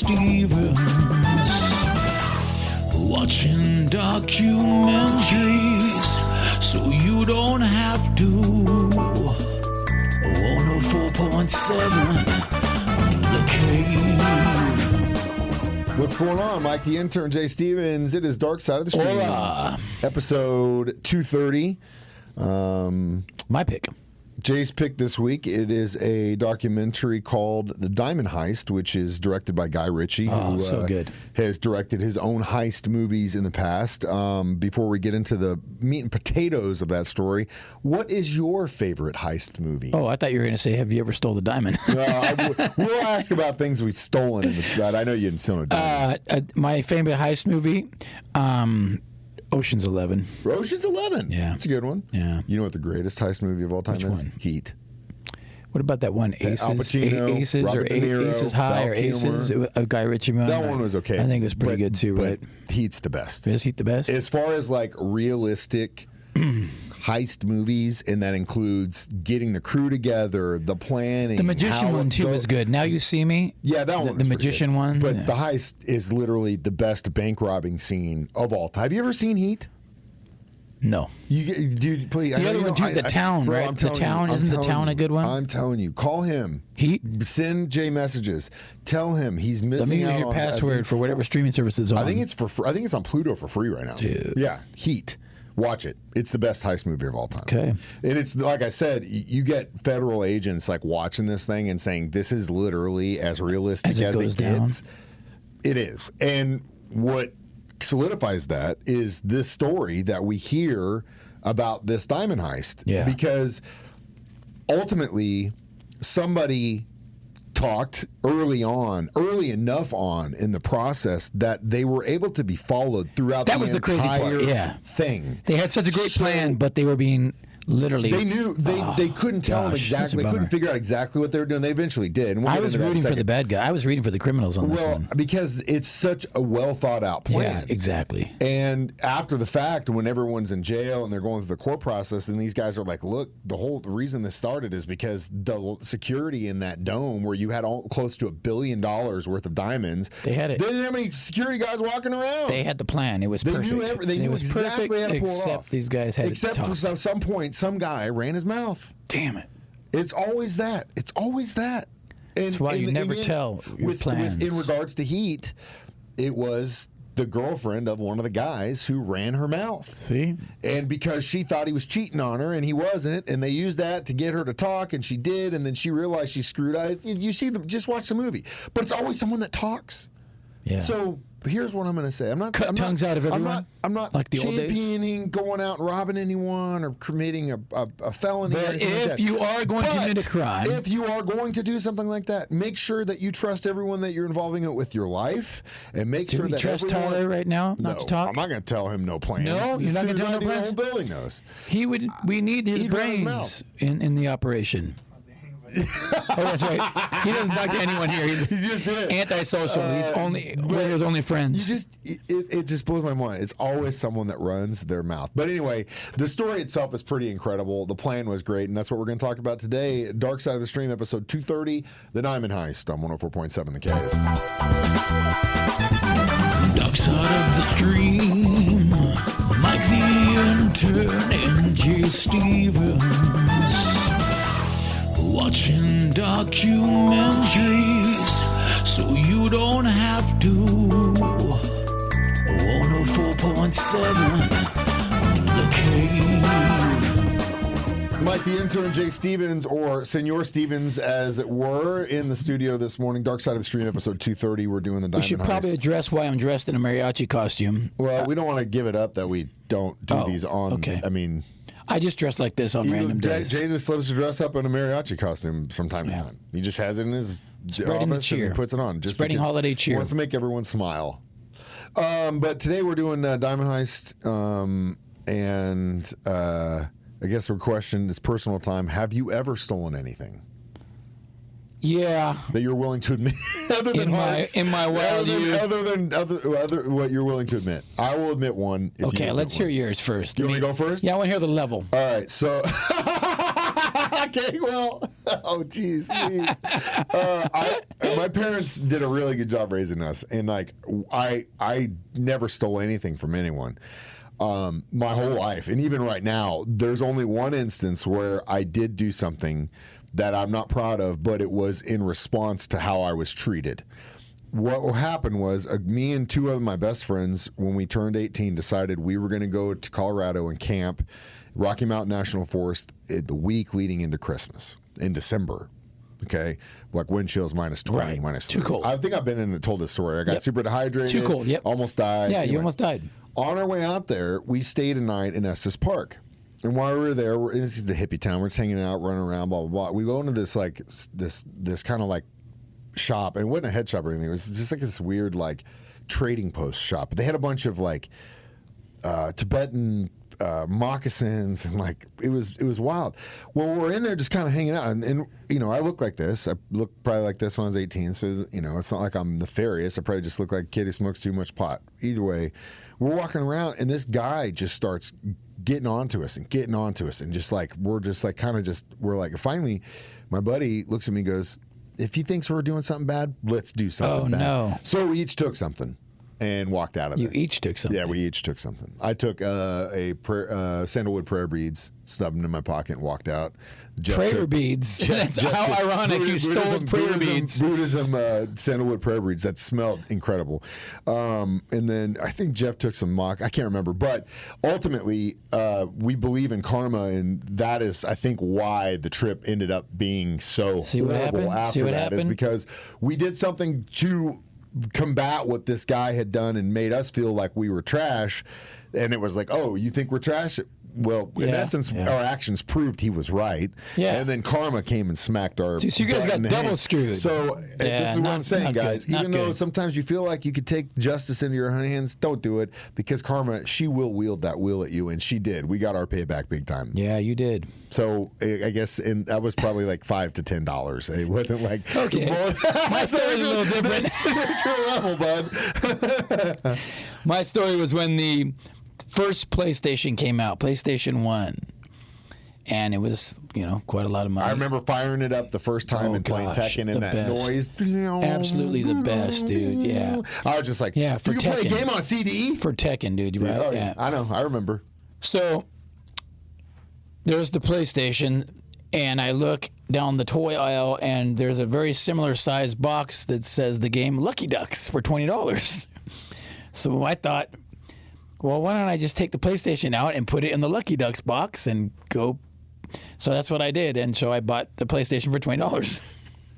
Stevens, watching documentaries so you don't have to. 104.7 The Cave. What's going on, Mike the Intern, Jay Stevens? It is Dark Side of the Stream. Hola. Episode 230. My pick. Jay's pick this week. It is a documentary called The Diamond Heist, which is directed by Guy Ritchie, who so good. has directed his own heist movies in the past. Before we get into the meat and potatoes of that story, what is your favorite heist movie? Oh, I thought you were going to say, have you ever stole the diamond? We'll ask about things we've stolen, but I know you didn't steal a diamond. My favorite heist movie, Ocean's 11. Ocean's 11? Yeah. That's a good one. Yeah. You know what the greatest heist movie of all time Which is? one? Heat. What about that one, Aces? Al Pacino, Aces or Robert De Niro, Aces High or Val Aces? Kilmer. A Guy Ritchie movie. That one was okay. I think it was pretty good too, but right? Heat's the best. Is Heat the best? As far as like realistic heist movies, and that includes getting the crew together, the planning. The Magician one too was good. Now You See Me. Yeah, that one. The Magician one. But yeah. the heist is literally the best bank robbing scene of all time. Have you ever seen Heat? No. Dude, please. The other one too, The Town, bro, right? The Town, isn't The Town a good one? I'm telling you, call him. Heat. Send Jay messages. Tell him he's missing. Let me use out your on, password for whatever streaming service is on. I think it's I think it's on Pluto for free right now. Dude. Yeah, Heat. Watch it. It's the best heist movie of all time. Okay. And it's like I said, you get federal agents like watching this thing and saying this is literally as realistic as it gets. It is. And what solidifies that is this story that we hear about this diamond heist. Yeah. Because ultimately somebody talked early enough on in the process that they were able to be followed throughout that was the crazy part. Yeah. thing. They had such a great plan, but they were being literally. They knew they couldn't tell them exactly. They couldn't figure out exactly what they were doing. They eventually did. And I was rooting for the bad guy. I was rooting for the criminals on this one. Because it's such a well thought out plan. Yeah, exactly. And after the fact, when everyone's in jail and they're going through the court process, and these guys are like, "Look, the reason this started is because the security in that dome where you had close to $1 billion worth of diamonds. They had it. They didn't have any security guys walking around. They had the plan. It was perfect. They knew exactly how to pull it off. Except these guys had Except to talk. for some point, some guy ran his mouth. Damn it. It's always that. It's always that. And, That's why you never tell your plans. In regards to Heat, it was the girlfriend of one of the guys who ran her mouth. See? And because she thought he was cheating on her and he wasn't, and they used that to get her to talk, and she did, and then she realized she screwed up. You see them, just watch the movie. But it's always someone that talks. Yeah. So here's what I'm going to say. I'm not tongues out of everyone. I'm not like the old days? championing going out and robbing anyone or committing a felony. But if you are going to commit a crime, if you are going to do something like that, make sure that you trust everyone that you're involving it with your life, and make sure that trust everyone, Tyler right now not to talk. I'm not going to tell him no plans. No, you're not going to tell him no plans. The whole building knows. He would. We need his He'd run his brains mouth. in the operation. Oh, that's right. He doesn't talk to anyone here. He's just antisocial. He's only his only friends. It just blows my mind. It's always someone that runs their mouth. But anyway, the story itself is pretty incredible. The plan was great, and that's what we're going to talk about today. Dark Side of the Stream, episode 230, The Diamond Heist on 104.7 The Cave. Dark Side of the Stream, Mike the Intern and Jay Stevens, watching documentaries so you don't have to. 104.7 The Cave. Mike the Intern, Jay Stevens, or Senor Stevens as it were, in the studio this morning. Dark Side of the Stream, episode 230. We're doing the Diamond Heist. We should probably address why I'm dressed in a mariachi costume. Well, we don't want to give it up that we don't do these on. Okay. I mean, I just dress like this on random days. Jay just loves to dress up in a mariachi costume from time to time. He just has it in his Spreading office the cheer. and he puts it on. Just Spreading holiday cheer. He wants to make everyone smile. But today we're doing Diamond Heist, and I guess our question is personal time. Have you ever stolen anything? Yeah. That you're willing to admit, other than in my wild youth. Other what you're willing to admit. I will admit one. Okay, let's hear yours first. You want me to go first? Yeah, I want to hear the level. All right, so Okay, well, oh, geez. My parents did a really good job raising us, and like I never stole anything from anyone. My whole life, and even right now, there's only one instance where I did do something that I'm not proud of, but it was in response to how I was treated. What happened was me and two of my best friends, when we turned 18, decided we were going to go to Colorado and camp Rocky Mountain National Forest the week leading into Christmas in December. Okay, like wind chills -20, right. -3. Too cold. I think I've been in and told this story. I got super dehydrated. Too cold. Yep. Almost died. Yeah, anyway, you almost died. On our way out there, we stayed a night in Estes Park. And while we were there, this is the hippie town. We're just hanging out, running around, blah, blah, blah. We go into this, like, this kind of, like, shop. And it wasn't a head shop or anything. It was just, like, this weird, like, trading post shop. But they had a bunch of, like, Tibetan moccasins. And, like, it was wild. Well, we're in there just kind of hanging out. And, you know, I look like this. I looked probably like this when I was 18. So, you know, it's not like I'm nefarious. I probably just look like a kid who smokes too much pot. Either way, we're walking around, and this guy just starts getting onto us, and just like we're like finally my buddy looks at me and goes, if he thinks we're doing something bad, let's do something bad. No. So we each took something and walked out of there. You each took something? Yeah, we each took something. I took sandalwood prayer beads, stubbed them in my pocket, and walked out. Prayer beads? That's how ironic. You stole prayer beads. Buddhism sandalwood prayer beads that smelled incredible. And then I think Jeff took some I can't remember. But ultimately, we believe in karma, and that is, I think, why the trip ended up being so horrible after that. Is because we did something to combat what this guy had done and made us feel like we were trash. And it was like, oh, you think we're trash? Well, in essence, our actions proved he was right. Yeah. And then karma came and smacked our. So you guys got double screwed. So this is what I'm saying, guys. Even though sometimes you feel like you could take justice into your hands, don't do it, because karma, she will wield that wheel at you, and she did. We got our payback big time. Yeah, you did. So I guess that was probably like $5 to $10. It wasn't like okay. My story's a little different. What's your level, bud? My story was when the first PlayStation came out, PlayStation 1. And it was, you know, quite a lot of money. I remember firing it up the first time and playing Tekken, and that noise. Absolutely the best, dude. Yeah. I was just like, yeah, for you Tekken. play a game on CD? For Tekken, dude. Right? Oh, yeah. I know. I remember. So there's the PlayStation, and I look down the toy aisle, and there's a very similar size box that says the game Lucky Ducks for $20. So I thought, well, why don't I just take the PlayStation out and put it in the Lucky Ducks box and go? So that's what I did, and so I bought the PlayStation for $20.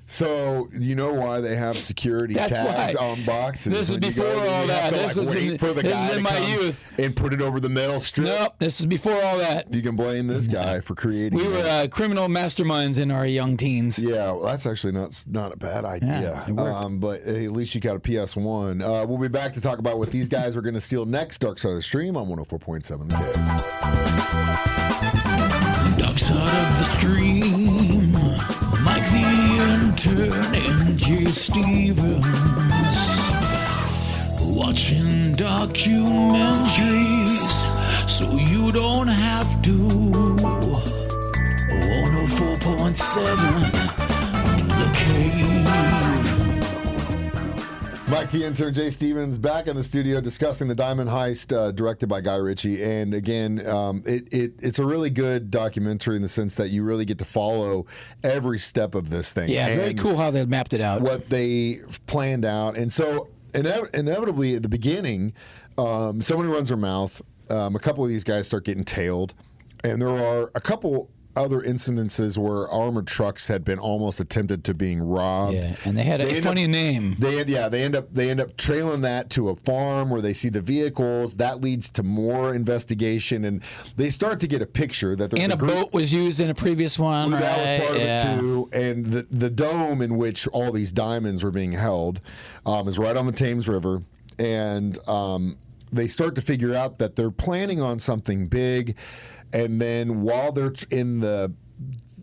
So you know why they have security tags on boxes? This is before all that. This was in my youth. And put it over the metal strip. Nope, this is before all that. You can blame this guy for creating. We were criminal masterminds in our young teens. Yeah, well, that's actually not a bad idea. Yeah, but at least you got a PS1. We'll be back to talk about what these guys are going to steal next. Dark Side of the Stream on 104.7 The Kid. Dark Side of the Stream. Mike the Intern and Jay Stevens, watching documentaries so you don't have to. 104.7 The Cave. Mike the Intern, Jay Stevens, back in the studio discussing the Diamond Heist, directed by Guy Ritchie. And again, it's a really good documentary in the sense that you really get to follow every step of this thing. Yeah, very cool how they mapped it out. What they planned out. And so inevitably at the beginning, someone runs their mouth. A couple of these guys start getting tailed. And there are a couple other incidences where armored trucks had been almost attempted to being robbed. Yeah, and they had a funny name. They end up trailing that to a farm where they see the vehicles. That leads to more investigation, and they start to get a picture that there's a boat was used in a previous one. That was part of it too. And the dome in which all these diamonds were being held is right on the Thames River, and they start to figure out that they're planning on something big. And then while they're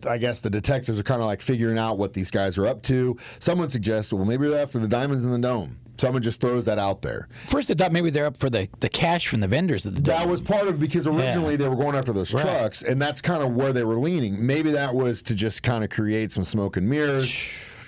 I guess the detectives are kind of like figuring out what these guys are up to, someone suggests, well, maybe they're after the diamonds in the dome. Someone just throws that out there. First, I thought maybe they're up for the cash from the vendors at the That was part of because originally they were going after those trucks, and that's kind of where they were leaning. Maybe that was to just kind of create some smoke and mirrors.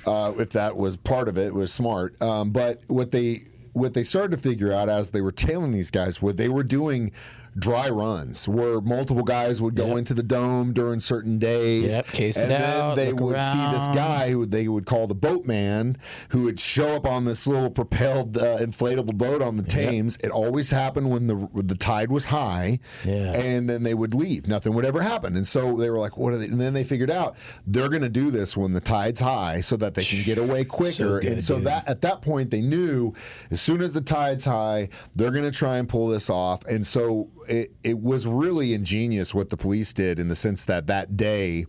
If that was part of it, it was smart. But what they started to figure out as they were tailing these guys, what they were doing dry runs where multiple guys would go into the dome during certain days. Case and it then out, they would see this guy who they would call the boatman who would show up on this little propelled inflatable boat on the Thames. It always happened when the tide was high, and then they would leave. Nothing would ever happen. And so they were like, what are they? And then they figured out they're going to do this when the tide's high so that they can get away quicker. That at that point they knew as soon as the tide's high, they're going to try and pull this off. And so it was really ingenious what the police did in the sense that day,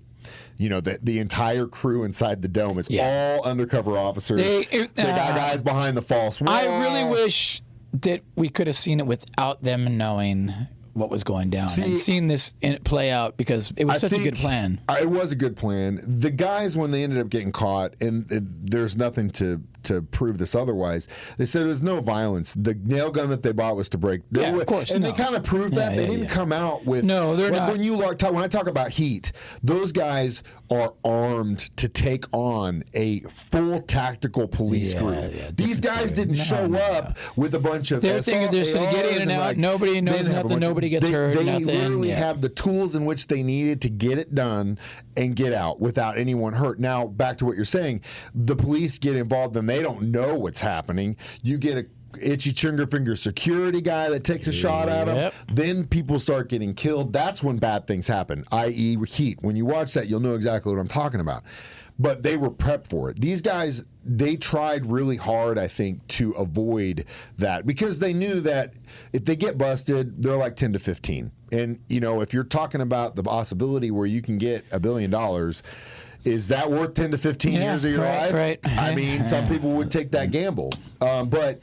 the entire crew inside the dome is all undercover officers. They got guys behind the false wall. I really wish that we could have seen it without them knowing what was going down and seeing this play out because it was such a good plan. It was a good plan. The guys, when they ended up getting caught, and there's nothing to prove this otherwise, they said there was no violence. The nail gun that they bought was to break. Of course. And they kind of proved that. They didn't come out with. No, they're not. When I talk about heat, those guys are armed to take on a full tactical police group. These guys didn't show up with a bunch of. They're thinking they're going to get in and out. Nobody knows nothing. Nobody gets hurt. They literally have the tools in which they needed to get it done and get out without anyone hurt. Now, back to what you're saying, the police get involved and they don't know what's happening. You get a itchy finger security guy that takes a shot at them. Then people start getting killed. That's when bad things happen, i.e. heat. When you watch that, you'll know exactly what I'm talking about. But they were prepped for it. These guys, they tried really hard, I think, to avoid that because they knew that if they get busted, they're like 10 to 15. And, if you're talking about the possibility where you can get $1 billion, is that worth 10 to 15 years of your life? Right. I mean, some people would take that gamble. But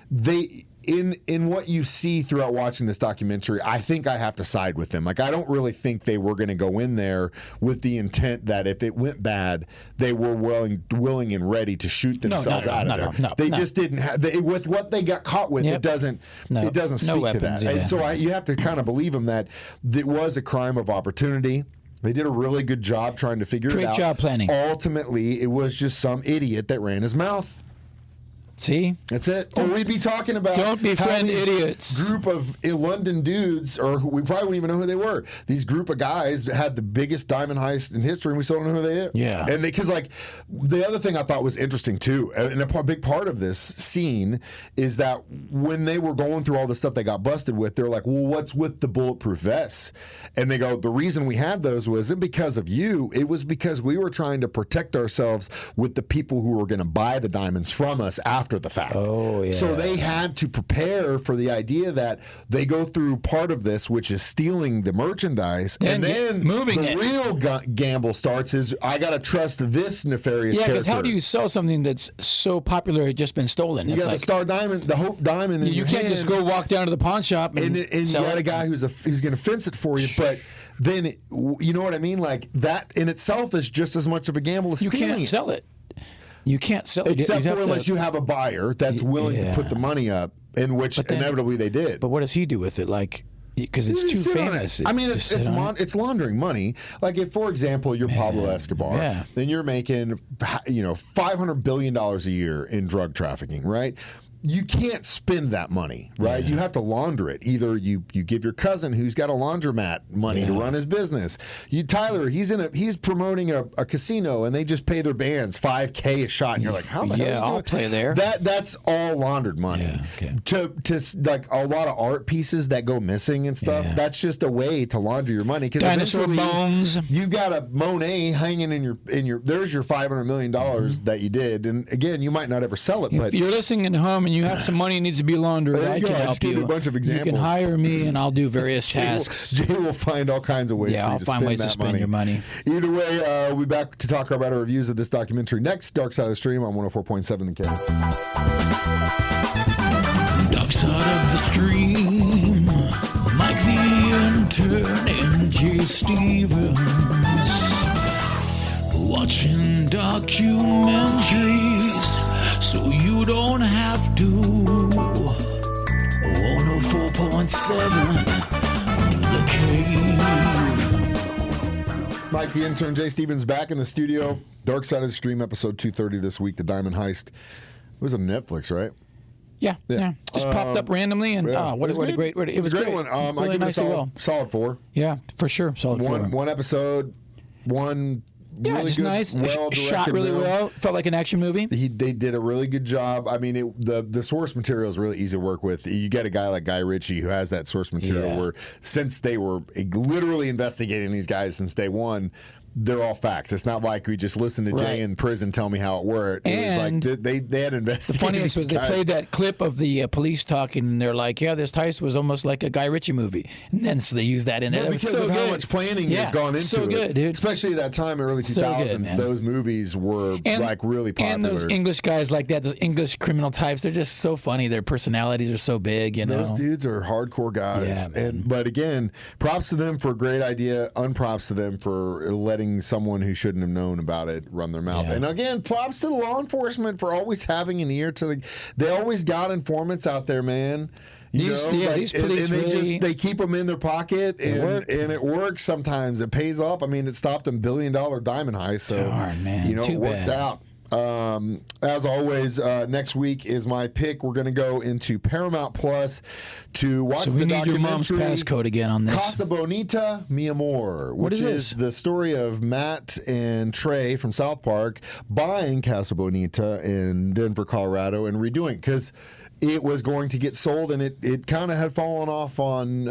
they, in what you see throughout watching this documentary, I think I have to side with them. Like, I don't really think they were going to go in there with the intent that if it went bad, they were willing and ready to shoot themselves out of there. They just didn't have, with what they got caught with, it doesn't speak to that. And so you have to kind of believe them that it was a crime of opportunity. They did a really good job trying to figure it out. Great job planning. Ultimately, it was just some idiot that ran his mouth. See? That's it. Or we'd be talking about don't befriend idiots. Group of London dudes, or we probably wouldn't even know who they were. These group of guys that had the biggest diamond heist in history, and we still don't know who they are. Yeah. And because the other thing I thought was interesting too, and a big part of this scene is that when they were going through all the stuff they got busted with, they're like, well, what's with the bulletproof vests? And they go, the reason we had those wasn't because of you. It was because we were trying to protect ourselves with the people who were going to buy the diamonds from us after the fact. So they had to prepare for the idea that they go through part of this, which is stealing the merchandise, and then the real gamble starts is I got to trust this nefarious character. Because how do you sell something that's so popular it had just been stolen? You got the Star Diamond, the Hope Diamond in you can't just go walk down to the pawn shop and you got a guy who's going to fence it for you, but then you know what I mean? Like that in itself is just as much of a gamble as stealing. You can't sell it. You can't sell it. Except for unless you have a buyer that's willing to put the money up, in which inevitably they did. But what does he do with it? Because it's too famous. I mean, it's laundering money. Like if, for example, you're Pablo Escobar, then you're making $500 billion a year in drug trafficking, right? You can't spend that money, right? You have to launder it. Either you give your cousin who's got a laundromat money to run his business. Tyler, he's promoting a casino and they just pay their bands $5,000 a shot, and you're like, how the hell? I'll play there. That's all laundered money. To like a lot of art pieces that go missing and stuff. That's just a way to launder your money. Dinosaur bones. You got a Monet hanging in your. There's your $500 million that you did, and again, you might not ever sell it. But if you're listening at home and you have some money that needs to be laundered, I can help you. A bunch of examples. You can hire me, and I'll do various tasks. Jay will find all kinds of ways. I'll find ways to spend your money. Either way, we'll be back to talk about our reviews of this documentary next. Dark Side of the Stream on 104.7 The King. Dark Side of the Stream, Mike the Intern and Jay Stevens, watching documentaries so you you don't have to. 104.7 The Cave. Mike the Intern, Jay Stevens back in the studio. Dark Side of the Stream, episode 230 this week, The Diamond Heist. It was on Netflix, right? Yeah. Just popped up randomly, and what a great. It was a great one. Really I give nice it a solid 4. Yeah, for sure. Solid 4. One episode, one really just good, nice. well-directed Shot really film. well. Felt like an action movie. They did a really good job. I mean, the source material is really easy to work with. You get a guy like Guy Ritchie who has that source material where, since they were literally investigating these guys since day one, they're all facts. It's not like we just listened to Jay in prison tell me how it worked. It was like they had investigated. The funniest was they played that clip of the police talking, and they're like, "Yeah, this heist was almost like a Guy Ritchie movie." And then so they used that in there. Well, because of how much planning has gone into so good, it, dude. Especially that time, early 2000s. Those movies were like really popular. And those English guys like that, those English criminal types, they're just so funny. Their personalities are so big. You know, those dudes are hardcore guys. Yeah, but again, props to them for a great idea. Unprops to them for letting someone who shouldn't have known about it run their mouth. And again, props to the law enforcement for always having an ear to they always got informants out there, man. These police and they keep them in their pocket, and it works sometimes. It pays off. I mean, it stopped a $1 billion diamond heist, so it works out. As always, next week is my pick. We're going to go into Paramount Plus to watch the documentary. Your mom's passcode again on this. Casa Bonita, Mi Amor, which is the story of Matt and Trey from South Park buying Casa Bonita in Denver, Colorado, and redoing it because it was going to get sold, and it kind of had fallen off on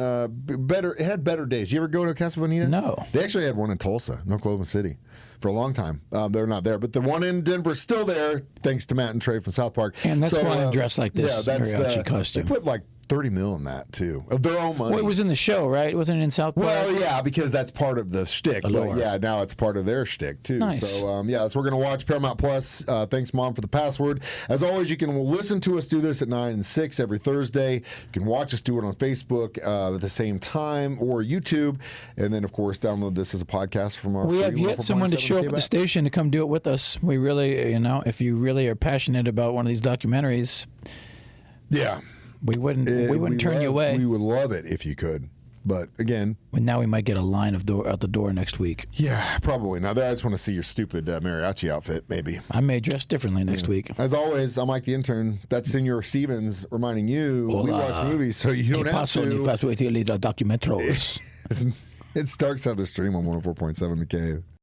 better. It had better days. You ever go to Casa Bonita? No. They actually had one in Tulsa, Oklahoma City, for a long time. They're not there, but the one in Denver is still there, thanks to Matt and Trey from South Park. And that's why I'm dressed like this. Yeah, mariachi costume. They put like $30 million in that too, of their own money. Well, it was in the show, right? It wasn't in South Park. Well, yeah, because that's part of the shtick. But yeah, now it's part of their shtick too. Nice. So so we're gonna watch Paramount Plus. Thanks, Mom, for the password. As always, you can listen to us do this at 9 and 6 every Thursday. You can watch us do it on Facebook at the same time or YouTube, and then of course download this as a podcast from our. We have yet someone to show up at the station to come do it with us. We really, if you really are passionate about one of these documentaries, we wouldn't turn you away. We would love it if you could. But again, now we might get a line out the door next week. Yeah, probably. Now, I just want to see your stupid mariachi outfit, maybe. I may dress differently next week. As always, I'm Mike the Intern. That's Senor Stevens reminding you we watch movies, so you don't have to. Documentary. It's Dark Side of the Stream on 104.7 The Cave.